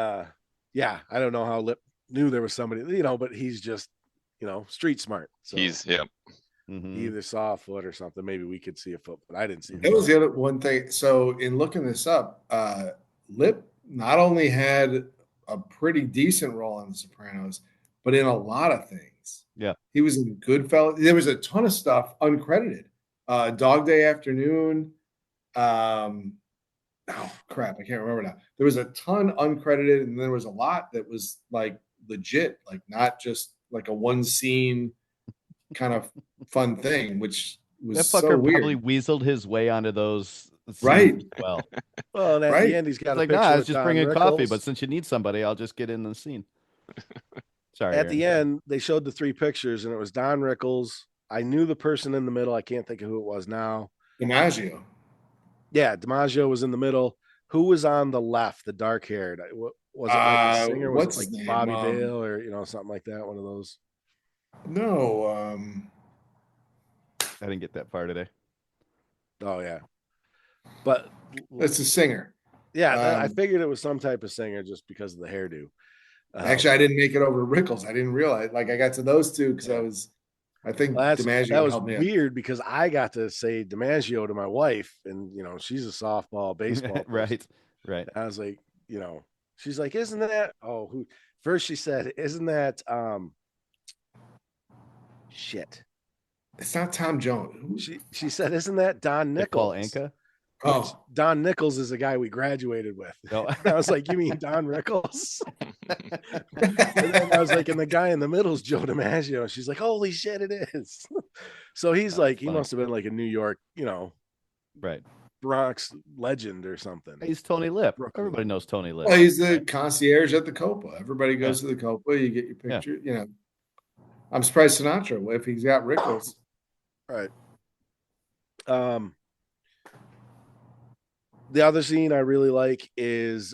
A: yeah, I don't know how Lip knew there was somebody, but he's just, street smart. So
D: Yeah.
A: he
B: Mhm.
A: either saw a foot or something. Maybe we could see a foot, but I didn't see
E: That
A: it.
E: was the other one thing. So in looking this up, Lip not only had a pretty decent role in The Sopranos, but in a lot of things.
B: Yeah.
E: He was in Goodfellas. There was a ton of stuff uncredited. Dog Day Afternoon. Oh crap, I can't remember now. There was a ton uncredited, and there was a lot that was like legit, like not just like a one scene kind of fun thing, which
B: That
E: was so
B: fucker probably
E: weird.
B: weaseled his way onto those scenes
E: Right.
B: as well.
A: Well, and at the
E: Right.
A: end, he's
B: He's
A: got a
B: like, nah,
A: picture
B: I was
A: with
B: just
A: Don
B: bringing coffee, but
A: Rickles.
B: since you need somebody, I'll just get in the scene. Sorry,
A: At
B: Aaron.
A: the end, they showed the 3 pictures, and it was Don Rickles. I knew the person in the middle. I can't think of who it was now.
E: DiMaggio.
A: Yeah, DiMaggio was in the middle. Who was on the left, the dark haired? Was it like a singer? Was it
E: What's
A: like
E: his name?
A: Bobby Dale or something like that? One of those.
E: No,
B: I didn't get that far today.
A: Oh yeah, but
E: It's a singer.
A: yeah, I
E: Um,
A: figured it was some type of singer just because of the hairdo.
E: Actually, I didn't make it over to Rickles. I didn't realize. Like I got to those two because
A: Yeah.
E: I think
A: Well, that
E: DiMaggio
A: was
E: helped me out.
A: weird because I got to say DiMaggio to my wife, and she's a softball, baseball person.
B: Right. Right.
A: And I was like, she's like, "Isn't that?" Oh, who? First she said, "Isn't that shit?"
E: It's not Tom Jones.
A: She said, "Isn't that Don
B: Like Paul
A: Nichols?"
B: Anka.
A: Which
E: Oh,
A: Don Nichols is a guy we graduated with.
B: No.
A: And I was like, "You mean Don Rickles?" And then I was like, "And the guy in the middle is Joe DiMaggio." And she's like, "Holy shit, it is." So he's
B: Oh,
A: like,
B: that's
A: he
B: funny.
A: must have been like a New York,
B: Right.
A: Bronx legend or something.
B: He's Tony Lip.
A: Brooklyn.
B: Everybody knows Tony Lip.
E: well, he's the
B: right?
E: concierge at the Copa. Everybody goes to the Copa. You get your
B: Yeah.
E: picture. I'm surprised Sinatra if he's got Rickles.
A: Right. Um, the other scene I really like is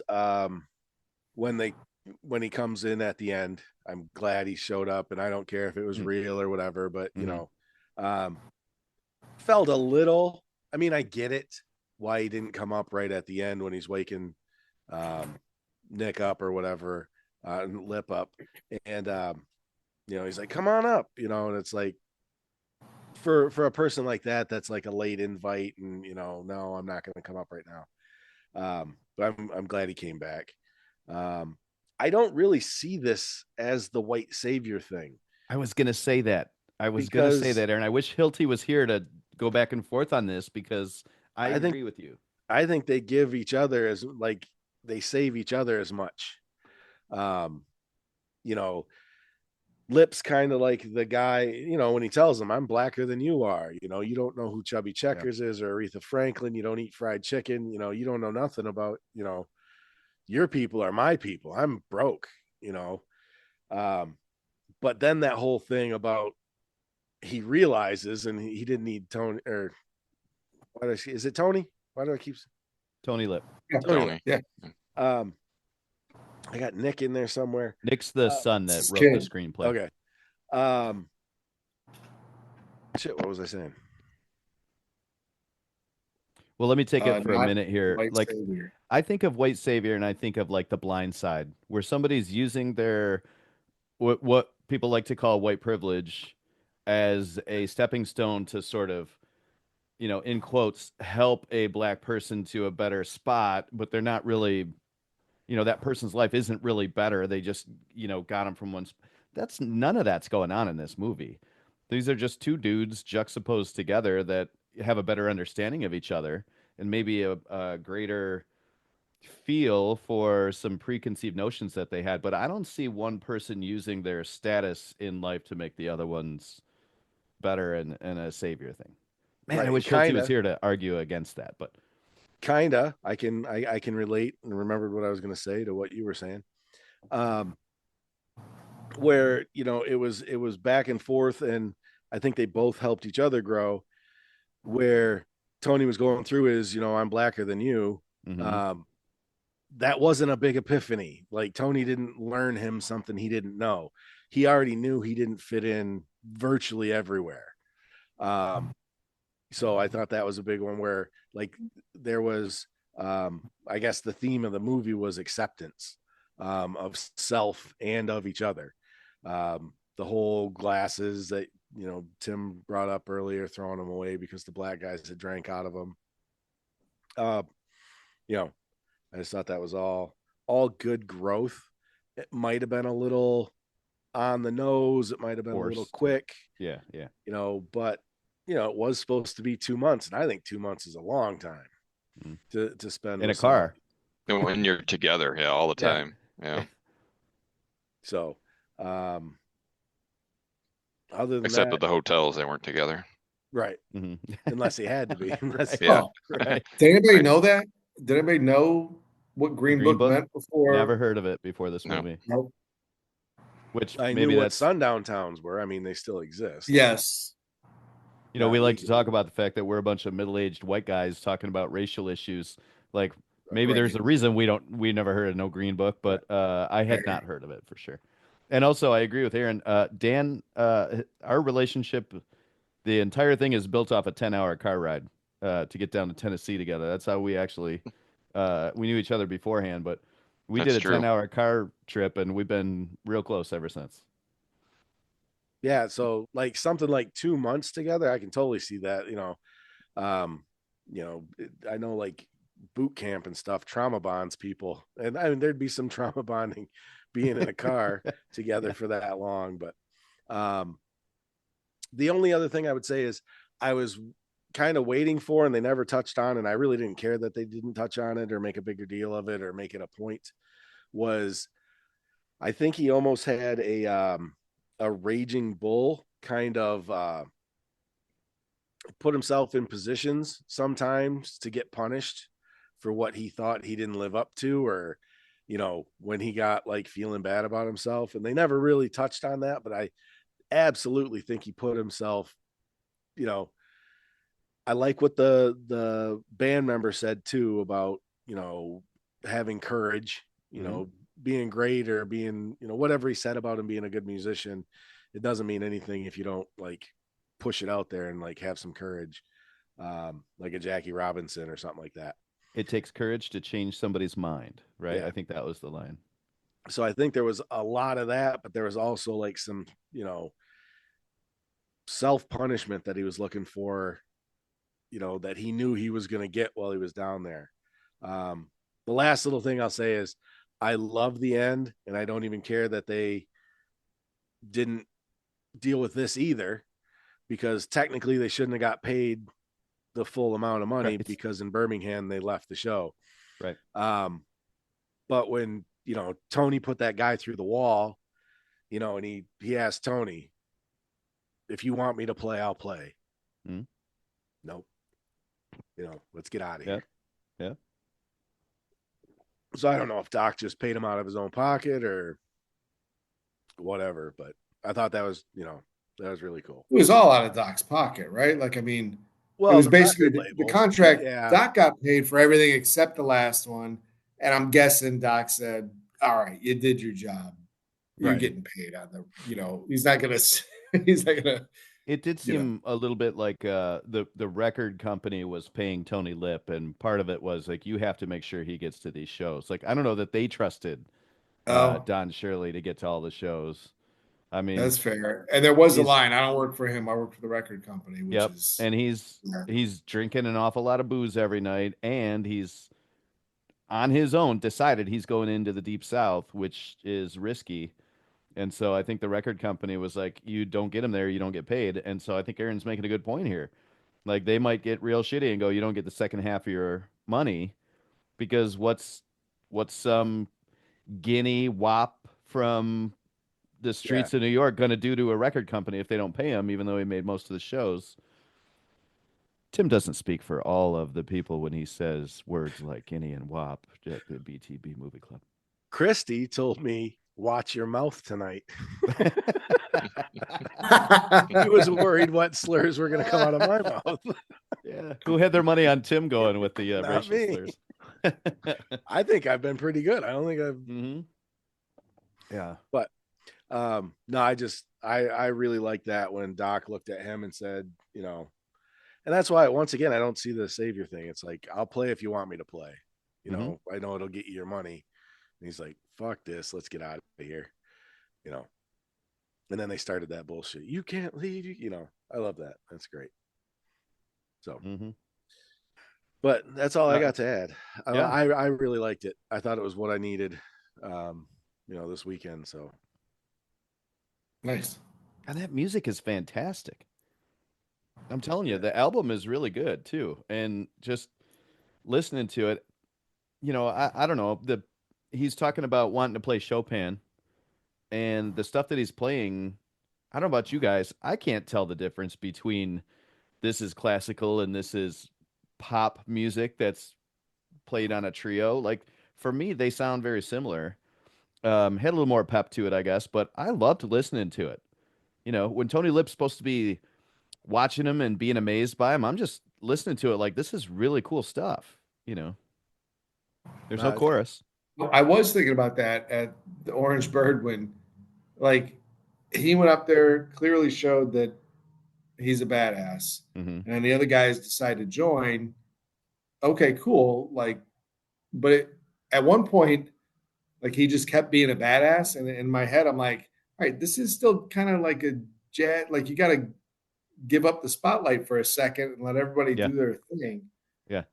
A: when they when he comes in at the end. I'm glad he showed up, and I don't care if it was real or whatever, but um, felt a little. I mean, I get it why he didn't come up right at the end when he's waking Nick up or whatever, Lip up, and he's like, "Come on up," and it's like for a person like that, that's like a late invite, and no, I'm not going to come up right now. But I'm glad he came back. I don't really see this as the white savior thing
B: I was gonna say that.
A: because
B: Aaron. I wish Hilty was here to go back and forth on this because I
A: I think
B: agree with you.
A: I think they give each other as like they save each other as much. Um, you know, Lip's kind of like the guy, when he tells him, "I'm blacker than you are." You don't know who Chubby
B: Yeah.
A: Checkers is or Aretha Franklin. You don't eat fried chicken. You don't know nothing about, your people are my people. I'm broke, you know. Um, but then that whole thing about he realizes and he didn't need Tony or is it Tony? Why do I keep
B: Tony Lip.
E: Yeah,
A: Tony?
D: Tony.
E: yeah.
A: Um, I got Nick in there somewhere.
B: Nick's the son that
E: It's
B: wrote the
E: kid.
B: screenplay.
A: Okay. Um, shit. What was I saying?
B: Well, let me take it for a
E: Not
B: minute here.
E: White
B: Like,
E: Savior.
B: I think of White Savior and I think of like The Blind Side, where somebody's using their what people like to call white privilege as a stepping stone to sort of, in quotes, help a black person to a better spot, but they're not really, that person's life isn't really better. They just, got them from one. That's none of that's going on in this movie. These are just two dudes juxtaposed together that have a better understanding of each other and maybe a greater feel for some preconceived notions that they had. But I don't see one person using their status in life to make the other ones better and a savior thing. Man, I
A: Right.
B: wish Hilty was here to argue against that, but
A: Kinda. I can relate and remembered what I was going to say to what you were saying. Um, where it was back and forth, and I think they both helped each other grow. Where Tony was going through his, I'm blacker than you.
B: mhm.
A: Um, that wasn't a big epiphany. Like Tony didn't learn him something he didn't know. He already knew he didn't fit in virtually everywhere. Um, so I thought that was a big one where like there was I guess the theme of the movie was acceptance of self and of each other. The whole glasses that Tim brought up earlier, throwing them away because the black guys had drank out of them. Uh, you know, I just thought that was all good growth. It might have been a little on the nose. It might have been a little
B: Forced.
A: quick,
B: Yeah, yeah.
A: but it was supposed to be 2 months, and I think 2 months is a long time
B: Mhm.
A: to spend
B: In a
A: with somebody.
B: car.
D: When you're together, yeah, all the
A: Yeah.
D: time. Yeah.
A: So, other than
D: Except
A: that,
D: at the hotels, they weren't together.
A: right?
B: Mhm.
A: Unless he had to be. Unless,
D: Yeah.
E: Oh,
B: Right.
E: did anybody
D: Right.
E: know that? Did anybody know what Green
B: Green
E: Book
B: Book?
E: meant before?
B: Never heard of it before this
D: No.
B: movie.
E: Nope.
B: Which
A: I
B: maybe
A: knew what
B: that's
A: sundown towns were. I mean, they still exist.
E: Yes.
A: Not
B: we like to
A: legally.
B: talk about the fact that we're a bunch of middle-aged white guys talking about racial issues. Like maybe
E: Right.
B: there's a reason we never heard of No Green Book, but I had not heard of it for sure. And also, I agree with Aaron. Dan, our relationship, the entire thing is built off a 10-hour car ride. to get down to Tennessee together. That's how we actually we knew each other beforehand, but we did
D: That's
B: a
D: true.
B: 10-hour car trip and we've been real close ever since.
A: Yeah, so like something like 2 months together, I can totally see that. Um, I know like boot camp and stuff trauma bonds people, and I mean there'd be some trauma bonding being in a car together
B: Yeah.
A: for that long. But um, the only other thing I would say is I was kind of waiting for, and they never touched on, and I really didn't care that they didn't touch on it or make a bigger deal of it or make it a point. Was I think he almost had a raging bull kind of put himself in positions sometimes to get punished for what he thought he didn't live up to, or when he got like feeling bad about himself. And they never really touched on that, but I absolutely think he put himself, you know I like what the band member said too about having courage,
B: Mhm.
A: being great, or being, whatever he said about him being a good musician. It doesn't mean anything if you don't like push it out there and like have some courage, like a Jackie Robinson or something like that.
B: It takes courage to change somebody's mind, right?
A: Yeah.
B: I think that was the line.
A: So I think there was a lot of that, but there was also like some, self punishment that he was looking for, that he knew he was going to get while he was down there. Um, the last little thing I'll say is I love the end, and I don't even care that they didn't deal with this either, because technically they shouldn't have got paid the full amount of money,
B: Right.
A: because in Birmingham they left the show.
B: Right.
A: Um, but when Tony put that guy through the wall, and he asked Tony, if you want me to play, I'll play.
B: Mhm.
A: Nope. Let's get out of
B: Yeah.
A: here.
B: Yeah.
A: So I don't know if Doc just paid him out of his own pocket or whatever, but I thought that was really cool.
E: It was all out of Doc's pocket, right? Like, I mean, it
A: Well,
E: was
A: the
E: basically
A: record
E: the
A: label,
E: contract.
A: yeah,
E: Doc got paid for everything except the last one, and I'm guessing Doc said, "All right, you did your job. You're
A: right.
E: getting paid on the. He's not gonna. He's not gonna.
B: It did
E: You know.
B: seem a little bit like the record company was paying Tony Lip, and part of it was like you have to make sure he gets to these shows. Like I don't know that they trusted
E: Oh,
B: Don Shirley to get to all the shows. I mean,
E: that's fair. And there was a
B: he's
E: line. I don't work for him. I work for the record company, which
B: yep,
E: is.
B: and
E: Yeah.
B: he's drinking an awful lot of booze every night, and he's on his own decided he's going into the deep south, which is risky. And so I think the record company was like, you don't get him there, you don't get paid. And so I think Aaron's making a good point here. Like they might get real shitty and go, you don't get the second half of your money because what's some guinea wop from the
A: Yeah.
B: streets of New York going to do to a record company if they don't pay him, even though he made most of the shows? Tim doesn't speak for all of the people when he says words like guinea and wop at the BTB Movie Club.
A: Christy told me, watch your mouth tonight. He was worried what slurs were going to come out of my mouth.
B: Yeah. Who had their money on Tim going with the
A: Not
B: racial
A: me.
B: slurs?
A: I think I've been pretty good. I don't think I've,
B: Hmm. Yeah.
A: but no, I really like that when Doc looked at him and said, and that's why once again I don't see the savior thing. It's like, I'll play if you want me to play.
B: Hmm.
A: I know it'll get you your money. And he's like, fuck this, let's get out of here. You know. And then they started that bullshit. You can't leave. I love that. That's great. So,
B: Hmm.
A: but that's all I
B: Uh,
A: got to add.
B: yeah.
A: I really liked it. I thought it was what I needed, this weekend. So
E: Nice.
B: And that music is fantastic. I'm telling you,
A: yeah,
B: the album is really good too. And just listening to it, I don't know. He's talking about wanting to play Chopin and the stuff that he's playing. I don't know about you guys. I can't tell the difference between this is classical and this is pop music that's played on a trio. Like for me, they sound very similar. Had a little more pep to it, I guess, but I loved listening to it. When Tony Lip's supposed to be watching him and being amazed by him, I'm just listening to it like this is really cool stuff. There's no
A: no,
B: chorus.
E: I was thinking about that at the Orange Bird when, like, he went up there, clearly showed that he's a badass.
B: Mhm.
E: And the other guys decide to join. Okay, cool. Like, but at one point, like he just kept being a badass. And in my head, I'm like, all right, this is still kind of like a jet. Like you got to give up the spotlight for a second and let everybody
B: Yeah.
E: do their thing.
B: Yeah.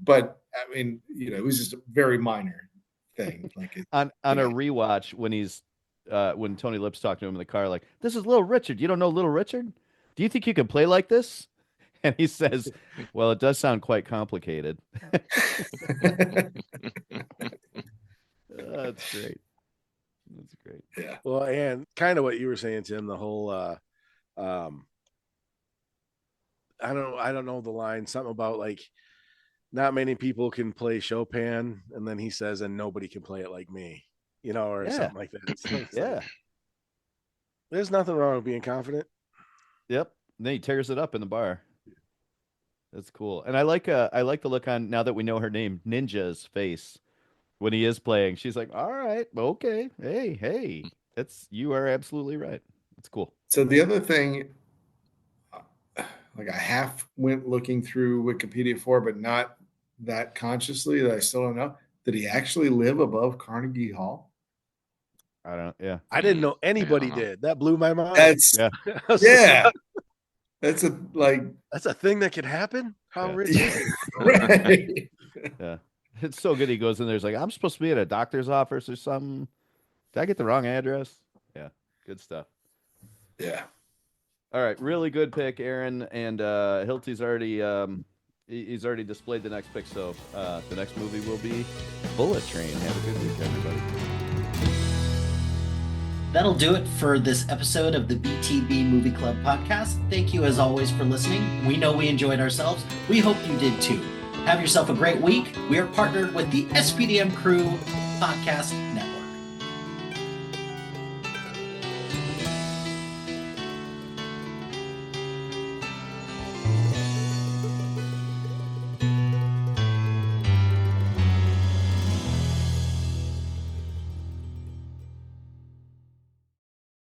E: But I mean, it was just a very minor thing. Like
B: on a rewatch when Tony Lip's talking to him in the car, like, this is Little Richard. You don't know Little Richard? Do you think you can play like this? And he says, well, it does sound quite complicated. That's great. That's great.
E: Yeah.
A: Well, and kind of what you were saying, Tim, the whole I don't know the line, something about like not many people can play Chopin, and then he says, and nobody can play it like me, or something like that. So
B: Yeah.
A: like, there's nothing wrong with being confident.
B: Yep. And then he tears it up in the bar. That's cool. And I like the look on, now that we know her name, Ninja's face when he is playing. She's like, all right, okay. Hey, you are absolutely right. That's cool.
E: So the other thing, like I half went looking through Wikipedia for, but not that consciously, that I still don't know. Did he actually live above Carnegie Hall?
B: Yeah.
A: I didn't know anybody did. That blew my mind.
E: That's
A: yeah.
E: That's
A: a thing that could happen. How rich is he?
E: Right.
B: Yeah. It's so good. He goes in there. He's like, I'm supposed to be at a doctor's office or something. Did I get the wrong address? Yeah. Good stuff.
E: Yeah.
B: All right. Really good pick, Aaron. And Hilty's already he's already displayed the next pick. So the next movie will be Bullet Train. Have a good week, everybody.
C: That'll do it for this episode of the BTB Movie Club podcast. Thank you as always for listening. We know we enjoyed ourselves. We hope you did too. Have yourself a great week. We are partnered with the SPDM Crew Podcast Network.